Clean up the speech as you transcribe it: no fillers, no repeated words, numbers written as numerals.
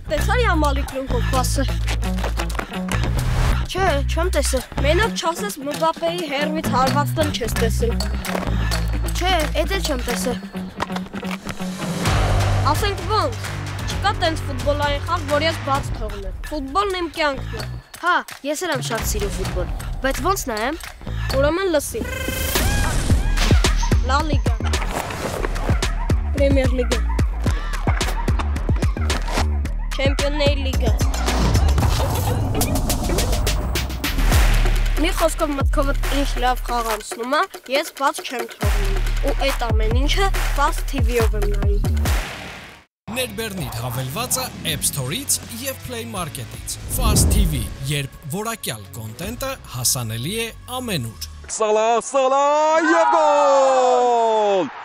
տեսար Յամալի կրունկով պասը։ Չէ, չեմ տեսել։ Մենակ չասես Մբապեի հերվից հարվածն չես տեսել։ Չէ, էդ էլ չեմ տեսել։ Ասենք ոնց, չկա տենց ֆուտբոլային խաղ, որ ես բաց թողնեմ։ Ֆուտբոլն իմ կյանքն է։ Հա, ես էլ եմ շատ սիրում ֆուտբոլ, բայց ոնց նայեմ։ Ուրեմն լսի։ Լա լիգա, Պրեմիեր լիգա, Չեմպիոնների լիգա։ Մի խոսքով մտքովդ ինչ լավ խաղ անցնում է, ես բաց չեմ թողնում, ու այդ ամեն ինչը Fast TV-ով եմ նայում։ Ներբեռնիր հավելվածը App Store-ից և Play Market-ից։ Fast TV, երբ որակյալ կոնտենտը հասանելի է ամենուր։ Սալա, և գոլ!